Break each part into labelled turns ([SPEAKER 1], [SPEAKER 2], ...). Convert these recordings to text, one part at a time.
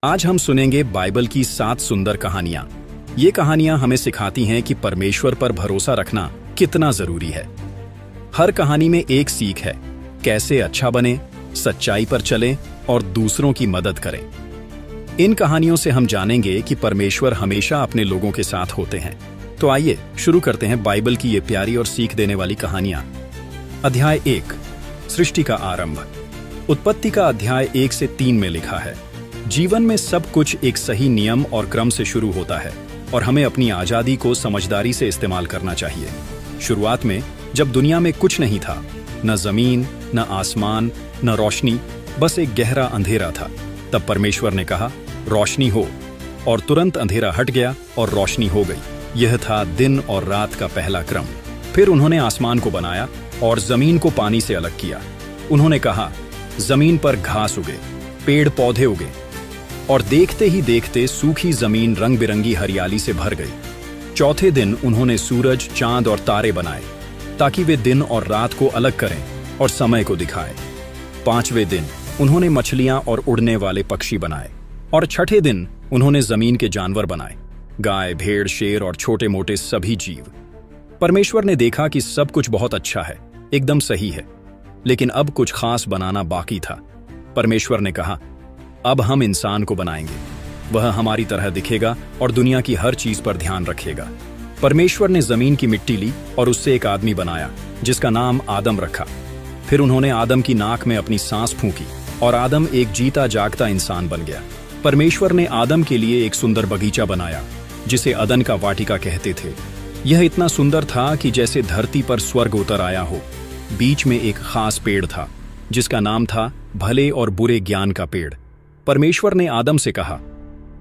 [SPEAKER 1] आज हम सुनेंगे बाइबल की 7 सुंदर कहानियां। ये कहानियां हमें सिखाती हैं कि परमेश्वर पर भरोसा रखना कितना जरूरी है। हर कहानी में एक सीख है, कैसे अच्छा बने, सच्चाई पर चलें और दूसरों की मदद करें। इन कहानियों से हम जानेंगे कि परमेश्वर हमेशा अपने लोगों के साथ होते हैं। तो आइए शुरू करते हैं बाइबल की ये प्यारी और सीख देने वाली कहानियां। अध्याय 1, सृष्टि का आरंभ। उत्पत्ति का अध्याय 1 से 3 में लिखा है, जीवन में सब कुछ एक सही नियम और क्रम से शुरू होता है और हमें अपनी आजादी को समझदारी से इस्तेमाल करना चाहिए। शुरुआत में जब दुनिया में कुछ नहीं था, न जमीन, न आसमान, न रोशनी, बस एक गहरा अंधेरा था, तब परमेश्वर ने कहा, रोशनी हो, और तुरंत अंधेरा हट गया और रोशनी हो गई। यह था दिन और रात का पहला क्रम। फिर उन्होंने आसमान को बनाया और जमीन को पानी से अलग किया। उन्होंने कहा, जमीन पर घास उगे, पेड़ पौधे उगे, और देखते ही देखते सूखी जमीन रंग बिरंगी हरियाली से भर गई। चौथे दिन उन्होंने सूरज, चांद और तारे बनाए ताकि वे दिन और रात को अलग करें और समय को दिखाएं। पांचवें दिन उन्होंने मछलियां और उड़ने वाले पक्षी बनाए, और छठे दिन उन्होंने जमीन के जानवर बनाए, गाय, भेड़, शेर और छोटे मोटे सभी जीव। परमेश्वर ने देखा कि सब कुछ बहुत अच्छा है, एकदम सही है, लेकिन अब कुछ खास बनाना बाकी था। परमेश्वर ने कहा, अब हम इंसान को बनाएंगे। वह हमारी तरह दिखेगा और दुनिया की हर चीज पर ध्यान रखेगा। परमेश्वर ने जमीन की मिट्टी ली और उससे एक आदमी बनाया जिसका नाम आदम रखा। फिर उन्होंने आदम की नाक में अपनी सांस फूंकी और आदम एक जीता जागता इंसान बन गया। परमेश्वर ने आदम के लिए एक सुंदर बगीचा बनाया जिसे अदन का वाटिका कहते थे। यह इतना सुंदर था कि जैसे धरती पर स्वर्ग उतर आया हो। बीच में एक खास पेड़ था जिसका नाम था भले और बुरे ज्ञान का पेड़। परमेश्वर ने आदम से कहा,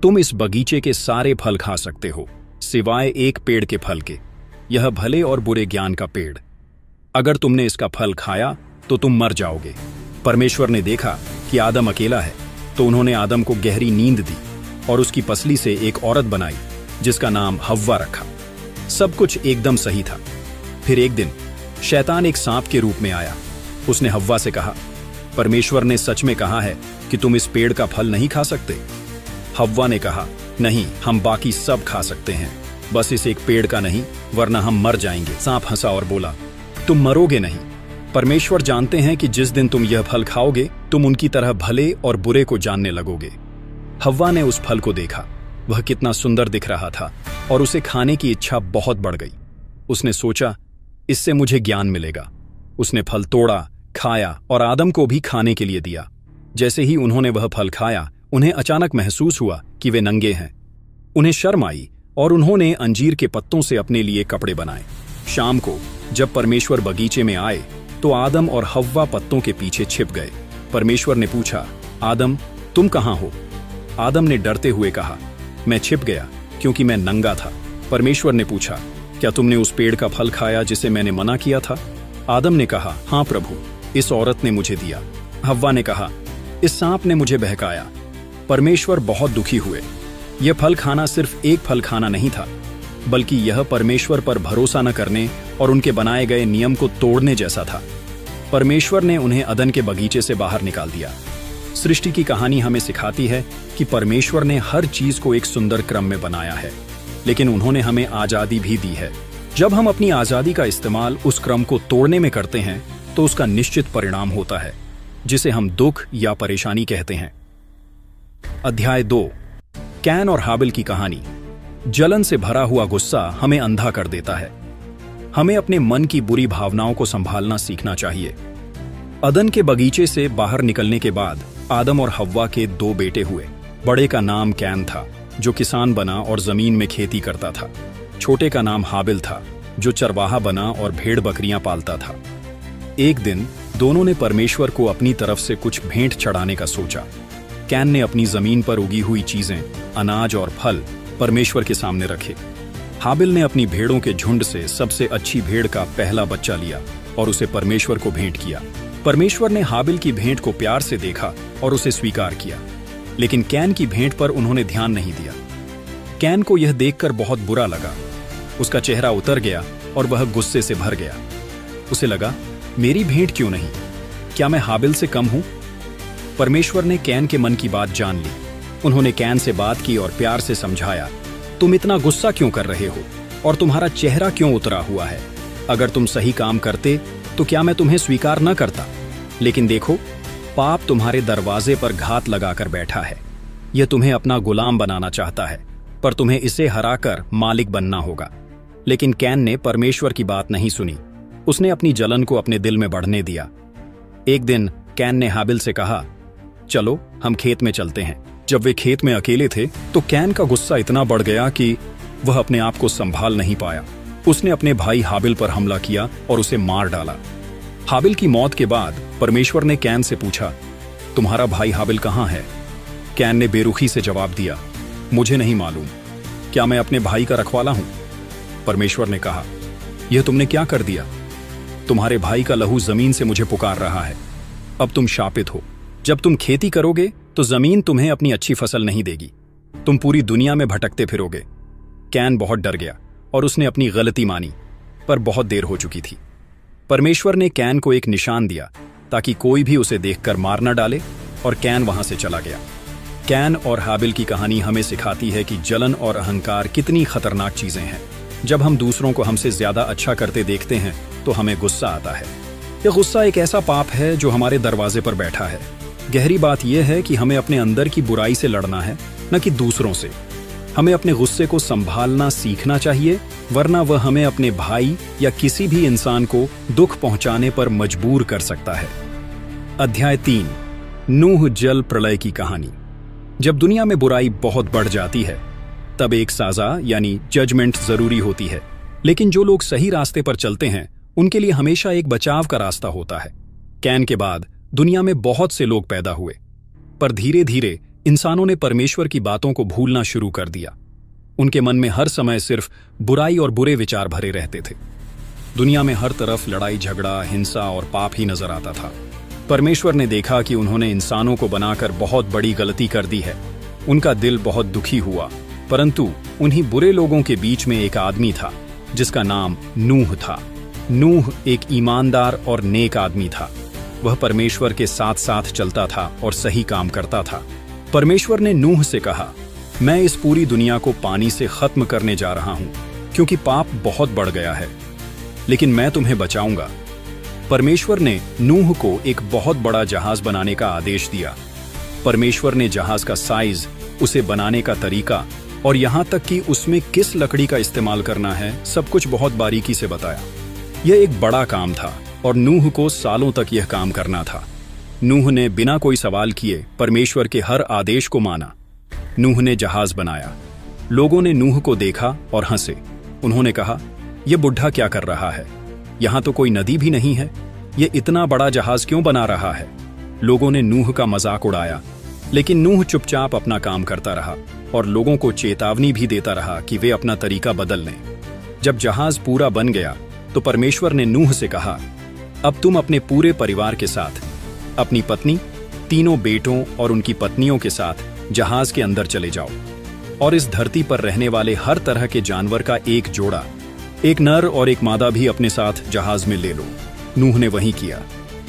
[SPEAKER 1] तुम इस बगीचे के सारे फल खा सकते हो सिवाय एक पेड़ के फल के, यह भले और बुरे ज्ञान का पेड़। अगर तुमने इसका फल खाया तो तुम मर जाओगे। परमेश्वर ने देखा कि आदम अकेला है, तो उन्होंने आदम को गहरी नींद दी और उसकी पसली से एक औरत बनाई जिसका नाम हव्वा रखा। सब कुछ एकदम सही था। फिर एक दिन शैतान एक सांप के रूप में आया। उसने हव्वा से कहा, परमेश्वर ने सच में कहा है कि तुम इस पेड़ का फल नहीं खा सकते। हव्वा ने कहा, नहीं, हम बाकी सब खा सकते हैं, बस इस एक पेड़ का नहीं, वरना हम मर जाएंगे। सांप हंसा और बोला, तुम मरोगे नहीं। परमेश्वर जानते हैं कि जिस दिन तुम यह फल खाओगे तुम उनकी तरह भले और बुरे को जानने लगोगे। हव्वा ने उस फल को देखा, वह कितना सुंदर दिख रहा था और उसे खाने की इच्छा बहुत बढ़ गई। उसने सोचा, इससे मुझे ज्ञान मिलेगा। उसने फल तोड़ा, खाया और आदम को भी खाने के लिए दिया। जैसे ही उन्होंने वह फल खाया, उन्हें अचानक महसूस हुआ कि वे नंगे हैं। उन्हें शर्म आई और उन्होंने अंजीर के पत्तों से अपने लिए कपड़े बनाए। शाम को जब परमेश्वर बगीचे में आए तो आदम और हव्वा पत्तों के पीछे छिप गए। परमेश्वर ने पूछा, आदम, तुम कहाँ हो? आदम ने डरते हुए कहा, मैं छिप गया क्योंकि मैं नंगा था। परमेश्वर ने पूछा, क्या तुमने उस पेड़ का फल खाया जिसे मैंने मना किया था? आदम ने कहा, हाँ प्रभु, इस औरत ने मुझे दिया। हव्वा ने कहा, इस सांप ने मुझे बहकाया। परमेश्वर बहुत दुखी हुए। यह फल खाना सिर्फ एक फल खाना नहीं था, बल्कि यह परमेश्वर पर भरोसा न करने और उनके बनाए गए नियम को तोड़ने जैसा था। परमेश्वर ने उन्हें अदन के बगीचे से बाहर निकाल दिया। सृष्टि की कहानी हमें सिखाती है कि परमेश्वर ने हर चीज को एक सुंदर क्रम में बनाया है, लेकिन उन्होंने हमें आजादी भी दी है। जब हम अपनी आजादी का इस्तेमाल उस क्रम को तोड़ने में करते हैं तो उसका निश्चित परिणाम होता है, जिसे हम दुख या परेशानी कहते हैं। अध्याय 2, कैन और हाबिल की कहानी। जलन से भरा हुआ गुस्सा हमें अंधा कर देता है। हमें अपने मन की बुरी भावनाओं को संभालना सीखना चाहिए। अदन के बगीचे से बाहर निकलने के बाद आदम और हव्वा के 2 बेटे हुए। बड़े का नाम कैन था, जो किसान बना और जमीन में खेती करता था। छोटे का नाम हाबिल था, जो चरवाहा बना और भेड़ बकरियां पालता था। एक दिन दोनों ने परमेश्वर को अपनी तरफ से कुछ भेंट चढ़ाने का सोचा। कैन ने अपनी जमीन पर उगी हुई चीजें, अनाज और फल परमेश्वर के सामने रखे। हाबिल ने अपनी भेड़ों के झुंड से सबसे अच्छी भेड़ का पहला बच्चा लिया और उसे परमेश्वर को भेंट किया। परमेश्वर ने हाबिल की भेंट को प्यार से देखा और उसे स्वीकार किया, लेकिन कैन की भेंट पर उन्होंने ध्यान नहीं दिया। कैन को यह देखकर बहुत बुरा लगा। उसका चेहरा उतर गया और वह गुस्से से भर गया। उसे लगा, मेरी भेंट क्यों नहीं? क्या मैं हाबिल से कम हूं? परमेश्वर ने कैन के मन की बात जान ली। उन्होंने कैन से बात की और प्यार से समझाया, तुम इतना गुस्सा क्यों कर रहे हो और तुम्हारा चेहरा क्यों उतरा हुआ है? अगर तुम सही काम करते तो क्या मैं तुम्हें स्वीकार न करता? लेकिन देखो, पाप तुम्हारे दरवाजे पर घात लगाकर बैठा है। यह तुम्हें अपना गुलाम बनाना चाहता है, पर तुम्हें इसे हराकर मालिक बनना होगा। लेकिन कैन ने परमेश्वर की बात नहीं सुनी। उसने अपनी जलन को अपने दिल में बढ़ने दिया। एक दिन कैन ने हाबिल से कहा, चलो हम खेत में चलते हैं। जब वे खेत में अकेले थे तो कैन का गुस्सा इतना बढ़ गया कि वह अपने आप को संभाल नहीं पाया। उसने अपने भाई हाबिल पर हमला किया और उसे मार डाला। हाबिल की मौत के बाद परमेश्वर ने कैन से पूछा, तुम्हारा भाई हाबिल कहाँ है? कैन ने बेरुखी से जवाब दिया, मुझे नहीं मालूम। क्या मैं अपने भाई का रखवाला हूं? परमेश्वर ने कहा, यह तुमने क्या कर दिया? तुम्हारे भाई का लहू जमीन से मुझे पुकार रहा है। अब तुम शापित हो। जब तुम खेती करोगे तो जमीन तुम्हें अपनी अच्छी फसल नहीं देगी। तुम पूरी दुनिया में भटकते फिरोगे। कैन बहुत डर गया और उसने अपनी गलती मानी, पर बहुत देर हो चुकी थी। परमेश्वर ने कैन को एक निशान दिया ताकि कोई भी उसे देखकर मार न डाले, और कैन वहां से चला गया। कैन और हाबिल की कहानी हमें सिखाती है कि जलन और अहंकार कितनी खतरनाक चीजें हैं। जब हम दूसरों को हमसे ज्यादा अच्छा करते देखते हैं तो हमें गुस्सा आता है। यह गुस्सा एक ऐसा पाप है जो हमारे दरवाजे पर बैठा है। गहरी बात यह है कि हमें अपने अंदर की बुराई से लड़ना है, न कि दूसरों से। हमें अपने गुस्से को संभालना सीखना चाहिए, वरना वह हमें अपने भाई या किसी भी इंसान को दुख पहुंचाने पर मजबूर कर सकता है। अध्याय 3, नूह जल प्रलय की कहानी। जब दुनिया में बुराई बहुत बढ़ जाती है तब एक सजा यानी जजमेंट जरूरी होती है। लेकिन जो लोग सही रास्ते पर चलते हैं उनके लिए हमेशा एक बचाव का रास्ता होता है। कैन के बाद दुनिया में बहुत से लोग पैदा हुए, पर धीरे धीरे इंसानों ने परमेश्वर की बातों को भूलना शुरू कर दिया। उनके मन में हर समय सिर्फ बुराई और बुरे विचार भरे रहते थे। दुनिया में हर तरफ लड़ाई झगड़ा, हिंसा और पाप ही नजर आता था। परमेश्वर ने देखा कि उन्होंने इंसानों को बनाकर बहुत बड़ी गलती कर दी है। उनका दिल बहुत दुखी हुआ, परंतु उन्हीं बुरे लोगों के बीच में एक आदमी था जिसका नाम नूह था। नूह एक ईमानदार और नेक आदमी था। वह परमेश्वर के साथ साथ चलता था और सही काम करता था। परमेश्वर ने नूह से कहा, मैं इस पूरी दुनिया को पानी से खत्म करने जा रहा हूं क्योंकि पाप बहुत बढ़ गया है, लेकिन मैं तुम्हें बचाऊंगा। परमेश्वर ने नूह को एक बहुत बड़ा जहाज बनाने का आदेश दिया। परमेश्वर ने जहाज का साइज, उसे बनाने का तरीका और यहां तक कि उसमें किस लकड़ी का इस्तेमाल करना है, सब कुछ बहुत बारीकी से बताया। यह एक बड़ा काम था और नूह को सालों तक यह काम करना था। नूह ने बिना कोई सवाल किए परमेश्वर के हर आदेश को माना। नूह ने जहाज बनाया। लोगों ने नूह को देखा और हंसे। उन्होंने कहा, यह बुढ़ा क्या कर रहा है? यहां तो कोई नदी भी नहीं है, यह इतना बड़ा जहाज क्यों बना रहा है? लोगों ने नूह का मजाक उड़ाया, लेकिन नूह चुपचाप अपना काम करता रहा और लोगों को चेतावनी भी देता रहा कि वे अपना तरीका बदल लें। जब जहाज पूरा बन गया तो परमेश्वर ने नूह से कहा, अब तुम अपने पूरे परिवार के साथ, अपनी पत्नी, तीनों बेटों और उनकी पत्नियों के साथ जहाज के अंदर चले जाओ और इस धरती पर रहने वाले हर तरह के जानवर का एक जोड़ा, एक नर और एक मादा भी अपने साथ जहाज में ले लो। नूह ने वही किया।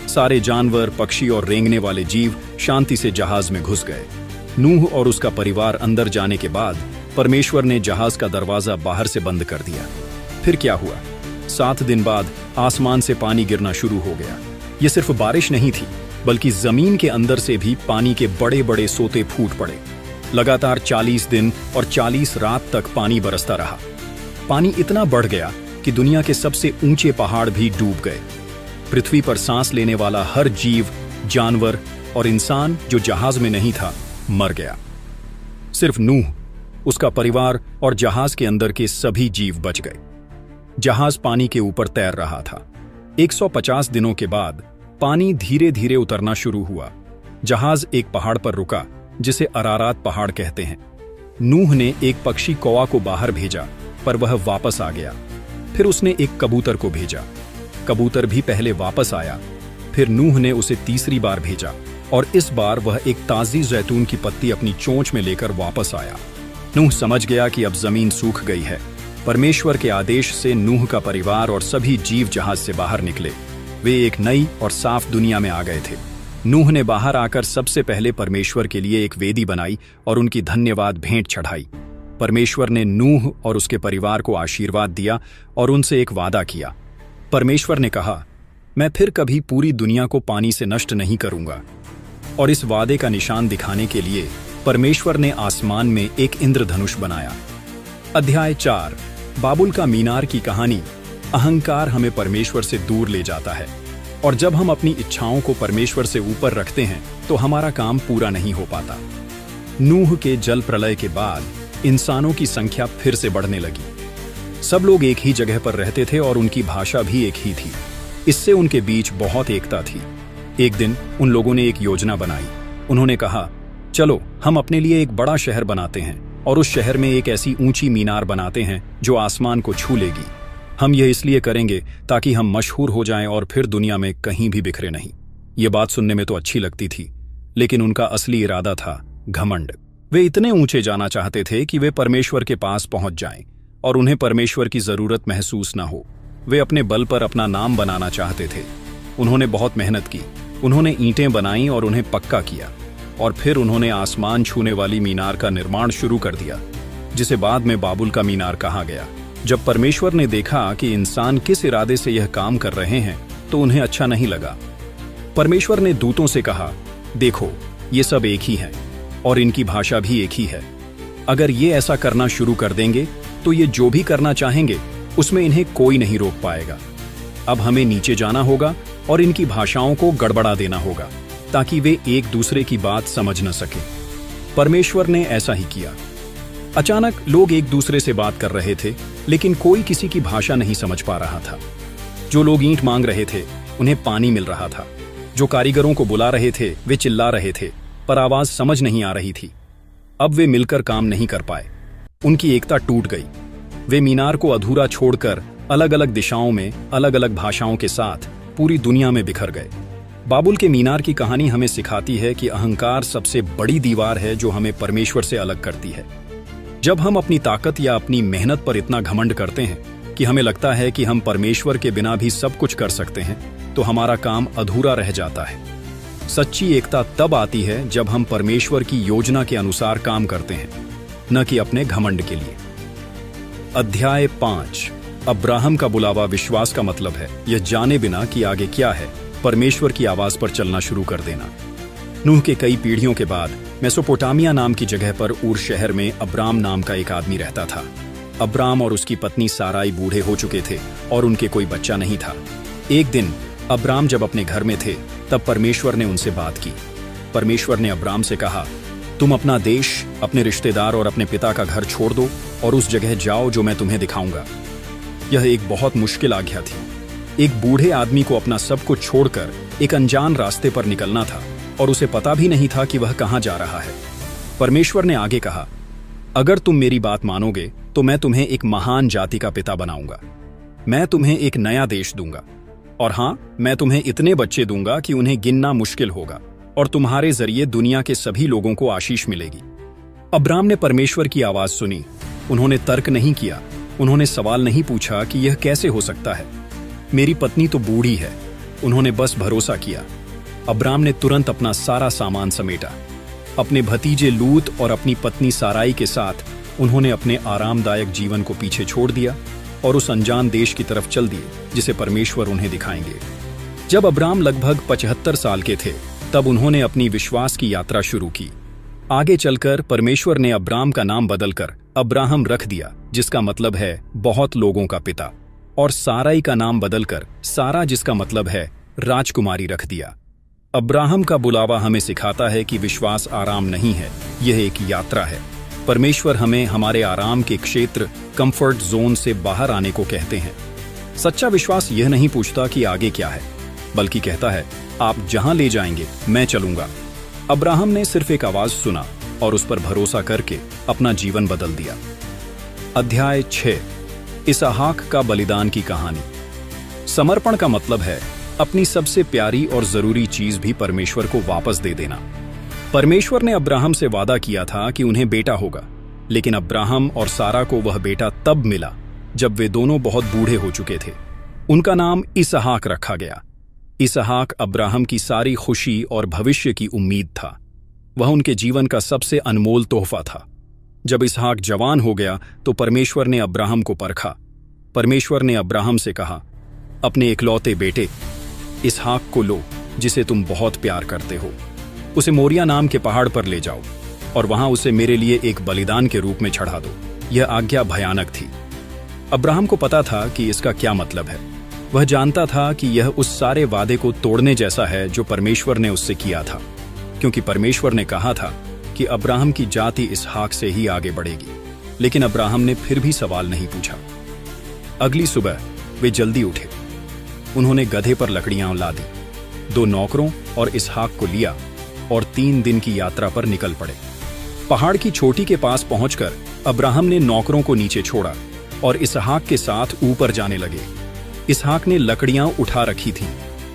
[SPEAKER 1] सारे जानवर, पक्षी और रेंगने वाले जीव शांति से जहाज में घुस गए। नूह और उसका परिवार अंदर जाने के बाद परमेश्वर ने जहाज का दरवाजा बाहर से बंद कर दिया। फिर क्या हुआ? 7 दिन बाद आसमान से पानी गिरना शुरू हो गया। यह सिर्फ बारिश नहीं थी, बल्कि जमीन के अंदर से भी पानी के बड़े बड़े सोते फूट पड़े। लगातार 40 दिन और 40 रात तक पानी बरसता रहा। पानी इतना बढ़ गया कि दुनिया के सबसे ऊंचे पहाड़ भी डूब गए। पृथ्वी पर सांस लेने वाला हर जीव, जानवर और इंसान जो जहाज में नहीं था, मर गया। सिर्फ नूह, उसका परिवार और जहाज के अंदर के सभी जीव बच गए। जहाज पानी के ऊपर तैर रहा था। 150 दिनों के बाद पानी धीरे धीरे उतरना शुरू हुआ। जहाज एक पहाड़ पर रुका जिसे अरारात पहाड़ कहते हैं। नूह ने एक पक्षी कौवा को बाहर भेजा, पर वह वापस आ गया। फिर उसने एक कबूतर को भेजा। कबूतर भी पहले वापस आया। फिर नूह ने उसे तीसरी बार भेजा और इस बार वह एक ताजी जैतून की पत्ती अपनी चोंच में लेकर वापस आया। नूह समझ गया कि अब जमीन सूख गई है। परमेश्वर के आदेश से नूह का परिवार और सभी जीव जहाज से बाहर निकले। वे एक नई और साफ दुनिया में आ गए थे। नूह ने बाहर आकर सबसे पहले परमेश्वर के लिए एक वेदी बनाई और उनकी धन्यवाद भेंट चढ़ाई। परमेश्वर ने नूह और उसके परिवार को आशीर्वाद दिया और उनसे एक वादा किया। परमेश्वर ने कहा, मैं फिर कभी पूरी दुनिया को पानी से नष्ट नहीं करूंगा। और इस वादे का निशान दिखाने के लिए परमेश्वर ने आसमान में एक इंद्रधनुष बनाया। अध्याय 4, बाबुल का मीनार की कहानी। अहंकार हमें परमेश्वर से दूर ले जाता है और जब हम अपनी इच्छाओं को परमेश्वर से ऊपर रखते हैं तो हमारा काम पूरा नहीं हो पाता। नूह के जल प्रलय के बाद इंसानों की संख्या फिर से बढ़ने लगी। सब लोग एक ही जगह पर रहते थे और उनकी भाषा भी एक ही थी। इससे उनके बीच बहुत एकता थी। एक दिन उन लोगों ने एक योजना बनाई। उन्होंने कहा, चलो हम अपने लिए एक बड़ा शहर बनाते हैं और उस शहर में एक ऐसी ऊंची मीनार बनाते हैं जो आसमान को छू लेगी। हम यह इसलिए करेंगे ताकि हम मशहूर हो जाएं और फिर दुनिया में कहीं भी बिखरे नहीं। ये बात सुनने में तो अच्छी लगती थी, लेकिन उनका असली इरादा था घमंड। वे इतने ऊंचे जाना चाहते थे कि वे परमेश्वर के पास पहुंच जाएं और उन्हें परमेश्वर की जरूरत महसूस न हो। वे अपने बल पर अपना नाम बनाना चाहते थे। उन्होंने बहुत मेहनत की। उन्होंने ईंटें बनाई और उन्हें पक्का किया और फिर उन्होंने आसमान छूने वाली मीनार का निर्माण शुरू कर दिया, जिसे बाद में बाबुल का मीनार कहा गया। जब परमेश्वर ने देखा कि इंसान किस इरादे से यह काम कर रहे हैं तो उन्हें अच्छा नहीं लगा। परमेश्वर ने दूतों से कहा, देखो ये सब एक ही हैं और इनकी भाषा भी एक ही है। अगर ये ऐसा करना शुरू कर देंगे तो ये जो भी करना चाहेंगे उसमें इन्हें कोई नहीं रोक पाएगा। अब हमें नीचे जाना होगा और इनकी भाषाओं को गड़बड़ा देना होगा ताकि वे एक दूसरे की बात समझ न सके। परमेश्वर ने ऐसा ही किया। अचानक लोग एक दूसरे से बात कर रहे थे, लेकिन कोई किसी की भाषा नहीं समझ पा रहा था। जो लोग ईंट मांग रहे थे उन्हें पानी मिल रहा था। जो कारीगरों को बुला रहे थे वे चिल्ला रहे थे, पर आवाज समझ नहीं आ रही थी। अब वे मिलकर काम नहीं कर पाए। उनकी एकता टूट गई। वे मीनार को अधूरा छोड़कर अलग अलग दिशाओं में अलग अलग भाषाओं के साथ पूरी दुनिया में बिखर गए। बाबुल के मीनार की कहानी हमें सिखाती है कि अहंकार सबसे बड़ी दीवार है जो हमें परमेश्वर से अलग करती है। जब हम अपनी ताकत या अपनी मेहनत पर इतना घमंड करते हैं कि हमें लगता है कि हम परमेश्वर के बिना भी सब कुछ कर सकते हैं, तो हमारा काम अधूरा रह जाता है। सच्ची एकता तब आती है जब हम परमेश्वर की योजना के अनुसार काम करते हैं, न कि अपने घमंड के लिए। अध्याय 5, अब्राहम का बुलावा। विश्वास का मतलब है यह जाने बिना कि आगे क्या है, परमेश्वर की आवाज पर चलना शुरू कर देना। नूह के कई पीढ़ियों के बाद मेसोपोटामिया नाम की जगह पर ऊर शहर में अब्राम नाम का एक आदमी रहता था। अब्राम और उसकी पत्नी साराई बूढ़े हो चुके थे और उनके कोई बच्चा नहीं था। एक दिन अब्राम जब अपने घर में थे तब परमेश्वर ने उनसे बात की। परमेश्वर ने अब्राम से कहा, तुम अपना देश, अपने रिश्तेदार और अपने पिता का घर छोड़ दो और उस जगह जाओ जो मैं तुम्हें दिखाऊंगा। यह एक बहुत मुश्किल आज्ञा थी। एक बूढ़े आदमी को अपना सब कुछ छोड़कर एक अनजान रास्ते पर निकलना था और उसे पता भी नहीं था कि वह कहां जा रहा है। परमेश्वर ने आगे कहा, अगर तुम मेरी बात मानोगे तो मैं तुम्हें एक महान जाति का पिता बनाऊंगा। मैं तुम्हें एक नया देश दूंगा और हां, मैं तुम्हें इतने बच्चे दूंगा कि उन्हें गिनना मुश्किल होगा और तुम्हारे जरिए दुनिया के सभी लोगों को आशीष मिलेगी। अब्राम ने परमेश्वर की आवाज सुनी। उन्होंने तर्क नहीं किया। उन्होंने सवाल नहीं पूछा कि यह कैसे हो सकता है, मेरी पत्नी तो बूढ़ी है। उन्होंने बस भरोसा किया। अब्राम ने तुरंत अपना सारा सामान समेटा। अपने भतीजे लूत और अपनी पत्नी साराई के साथ उन्होंने अपने आरामदायक जीवन को पीछे छोड़ दिया और उस अनजान देश की तरफ चल दिए जिसे परमेश्वर उन्हें दिखाएंगे। जब अब्राम लगभग 75 साल के थे तब उन्होंने अपनी विश्वास की यात्रा शुरू की। आगे चलकर परमेश्वर ने अब्राम का नाम बदलकर अब्राहम रख दिया, जिसका मतलब है बहुत लोगों का पिता, और साराई का नाम बदलकर सारा, जिसका मतलब है राजकुमारी, रख दिया। अब्राहम का बुलावा हमें सिखाता है कि विश्वास आराम नहीं है, यह एक यात्रा है। परमेश्वर हमें हमारे आराम के क्षेत्र, कंफर्ट जोन से बाहर आने को कहते हैं। सच्चा विश्वास यह नहीं पूछता कि आगे क्या है, बल्कि कहता है, आप जहां ले जाएंगे मैं चलूंगा। अब्राहम ने सिर्फ एक आवाज सुना और उस पर भरोसा करके अपना जीवन बदल दिया। अध्याय 6, इसहाक का बलिदान की कहानी। समर्पण का मतलब है अपनी सबसे प्यारी और जरूरी चीज भी परमेश्वर को वापस दे देना। परमेश्वर ने अब्राहम से वादा किया था कि उन्हें बेटा होगा, लेकिन अब्राहम और सारा को वह बेटा तब मिला जब वे दोनों बहुत बूढ़े हो चुके थे। उनका नाम इसहाक रखा गया। इसहाक अब्राहम की सारी खुशी और भविष्य की उम्मीद था। वह उनके जीवन का सबसे अनमोल तोहफा था। जब इसहाक जवान हो गया तो परमेश्वर ने अब्राहम को परखा। परमेश्वर ने अब्राहम से कहा, अपने इकलौते बेटे इसहाक को लो, जिसे तुम बहुत प्यार करते हो, उसे मोरिया नाम के पहाड़ पर ले जाओ और वहां उसे मेरे लिए एक बलिदान के रूप में चढ़ा दो। यह आज्ञा भयानक थी। अब्राहम को पता था कि इसका क्या मतलब है। वह जानता था कि यह उस सारे वादे को तोड़ने जैसा है जो परमेश्वर ने उससे किया था, क्योंकि परमेश्वर ने कहा था कि अब्राहम की जाति इसहाक से ही आगे बढ़ेगी। लेकिन अब्राहम ने फिर भी सवाल नहीं पूछा। अगली सुबह वे जल्दी उठे। उन्होंने गधे पर लकड़ियां ला दी, 2 नौकरों और इसहाक को लिया और 3 दिन की यात्रा पर निकल पड़े। पहाड़ की चोटी के पास पहुंचकर अब्राहम ने नौकरों को नीचे छोड़ा और इसहाक के साथ ऊपर जाने लगे। इसहाक ने लकड़ियां उठा रखी थीं।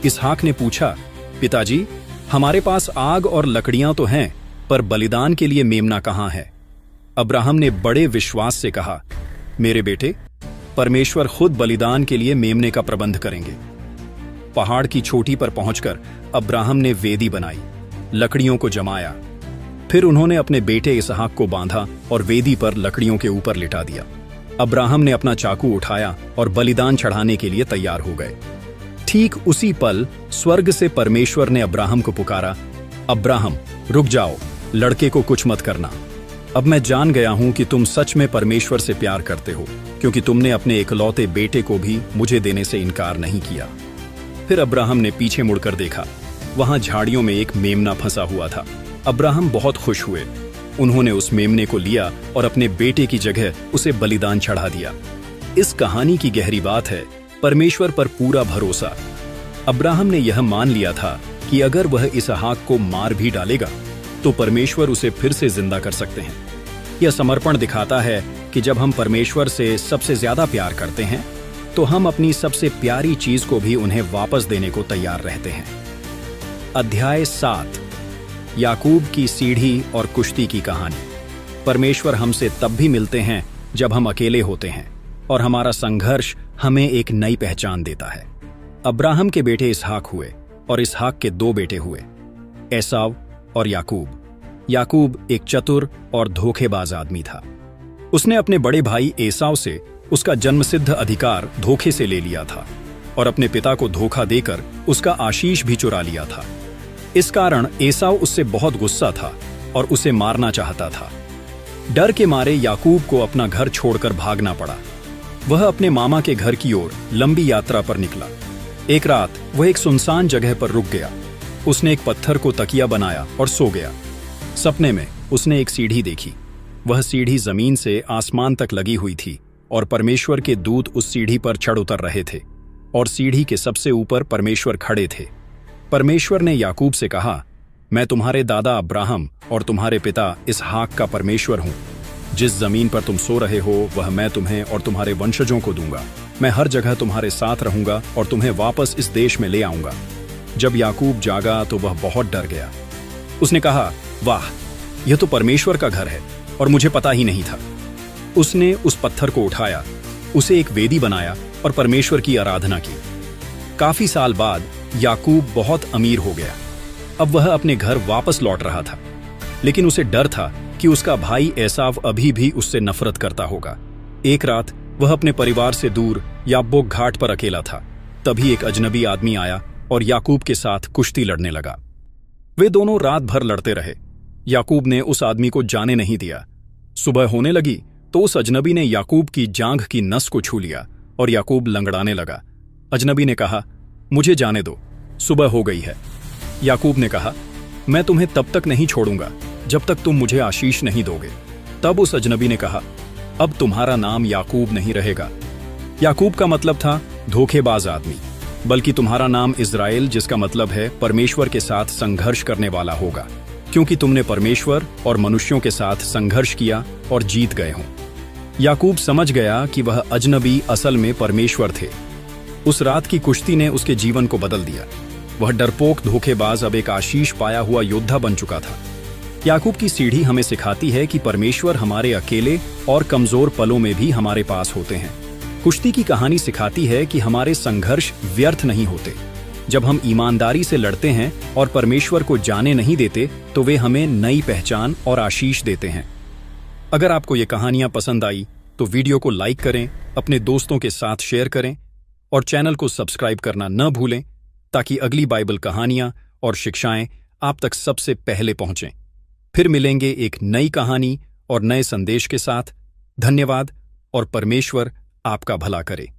[SPEAKER 1] इसहाक ने पूछा, पिताजी, हमारे पास आग और लकड़ियां तो हैं, पर बलिदान के लिए मेमना कहां है? अब्राहम ने बड़े विश्वास से कहा, मेरे बेटे, परमेश्वर खुद बलिदान के लिए मेमने का प्रबंध करेंगे। पहाड़ की चोटी पर पहुंचकर अब्राहम ने वेदी बनाई, लकड़ियों को जमाया। फिर उन्होंने अपने बेटे इसहाक को बांधा और वेदी पर लकड़ियों के ऊपर लिटा दिया। अब्राहम ने अपना चाकू उठाया और बलिदान चढ़ाने के लिए तैयार हो गए। ठीक उसी पल स्वर्ग से परमेश्वर ने अब्राहम को पुकारा, अब्राहम, रुक जाओ, लड़के को कुछ मत करना। अब मैं जान गया हूं कि तुम सच में परमेश्वर से प्यार करते हो, क्योंकि तुमने अपने इकलौते बेटे को भी मुझे देने से इनकार नहीं किया। फिर अब्राहम ने पीछे मुड़कर देखा। वहां झाड़ियों में एक मेमना फंसा हुआ था। अब्राहम बहुत खुश हुए। उन्होंने उस मेमने को लिया और अपने बेटे की जगह उसे बलिदान चढ़ा दिया। इस कहानी की गहरी बात है परमेश्वर पर पूरा भरोसा। अब्राहम ने यह मान लिया था कि अगर वह इसहाक को मार भी डालेगा तो परमेश्वर उसे फिर से जिंदा कर सकते हैं। यह समर्पण दिखाता है कि जब हम परमेश्वर से सबसे ज्यादा प्यार करते हैं तो हम अपनी सबसे प्यारी चीज को भी उन्हें वापस देने को तैयार रहते हैं। अध्याय 7, याकूब की सीढ़ी और कुश्ती की कहानी। परमेश्वर हमसे तब भी मिलते हैं जब हम अकेले होते हैं और हमारा संघर्ष हमें एक नई पहचान देता है। अब्राहम के बेटे इसहाक हुए और इसहाक के 2 बेटे हुए, एसाव और याकूब। याकूब एक चतुर और धोखेबाज आदमी था। उसने अपने बड़े भाई एसाव से उसका जन्मसिद्ध अधिकार धोखे से ले लिया था और अपने पिता को धोखा देकर उसका आशीष भी चुरा लिया था। इस कारण एसाव उससे बहुत गुस्सा था और उसे मारना चाहता था। डर के मारे याकूब को अपना घर छोड़कर भागना पड़ा। वह अपने मामा के घर की ओर लंबी यात्रा पर निकला। एक रात वह एक सुनसान जगह पर रुक गया। उसने एक पत्थर को तकिया बनाया और सो गया। सपने में उसने एक सीढ़ी देखी। वह सीढ़ी जमीन से आसमान तक लगी हुई थी और परमेश्वर के दूत उस सीढ़ी पर चढ़ उतर रहे थे और सीढ़ी के सबसे ऊपर परमेश्वर खड़े थे। परमेश्वर ने याकूब से कहा, मैं तुम्हारे दादा अब्राहम और तुम्हारे पिता इसहाक का परमेश्वर हूं। जिस जमीन पर तुम सो रहे हो वह मैं तुम्हें और तुम्हारे वंशजों को दूंगा। मैं हर जगह तुम्हारे साथ रहूंगा और तुम्हें वापस इस देश में ले आऊंगा। जब याकूब जागा तो वह बहुत डर गया। उसने कहा, वाह, यह तो परमेश्वर का घर है और मुझे पता ही नहीं था। उसने उस पत्थर को उठाया, उसे एक वेदी बनाया और परमेश्वर की आराधना की। काफी साल बाद याकूब बहुत अमीर हो गया। अब वह अपने घर वापस लौट रहा था, लेकिन उसे डर था कि उसका भाई एसाव अभी भी उससे नफरत करता होगा। एक रात वह अपने परिवार से दूर याब्बोक घाट पर अकेला था। तभी एक अजनबी आदमी आया और याकूब के साथ कुश्ती लड़ने लगा। वे दोनों रात भर लड़ते रहे। याकूब ने उस आदमी को जाने नहीं दिया। सुबह होने लगी तो उस अजनबी ने याकूब की जांघ की नस को छू लिया और याकूब लंगड़ाने लगा। अजनबी ने कहा, मुझे जाने दो, सुबह हो गई है। याकूब ने कहा, मैं तुम्हें तब तक नहीं छोड़ूंगा जब तक तुम मुझे आशीष नहीं दोगे। तब उस अजनबी ने कहा, अब तुम्हारा नाम याकूब नहीं रहेगा। याकूब का मतलब था धोखेबाज आदमी, बल्कि तुम्हारा नाम इज़राइल, जिसका मतलब है परमेश्वर के साथ संघर्ष करने वाला होगा, क्योंकि तुमने परमेश्वर और मनुष्यों के साथ संघर्ष किया और जीत गए हो। याकूब समझ गया कि वह अजनबी असल में परमेश्वर थे। उस रात की कुश्ती ने उसके जीवन को बदल दिया। वह डरपोक धोखेबाज अब एक आशीष पाया हुआ योद्धा बन चुका था। याकूब की सीढ़ी हमें सिखाती है कि परमेश्वर हमारे अकेले और कमजोर पलों में भी हमारे पास होते हैं। कुश्ती की कहानी सिखाती है कि हमारे संघर्ष व्यर्थ नहीं होते। जब हम ईमानदारी से लड़ते हैं और परमेश्वर को जाने नहीं देते तो वे हमें नई पहचान और आशीष देते हैं। अगर आपको ये कहानियां पसंद आई तो वीडियो को लाइक करें, अपने दोस्तों के साथ शेयर करें और चैनल को सब्सक्राइब करना न भूलें ताकि अगली बाइबल कहानियां और शिक्षाएं आप तक सबसे पहले पहुंचें। फिर मिलेंगे एक नई कहानी और नए संदेश के साथ। धन्यवाद और परमेश्वर आपका भला करे।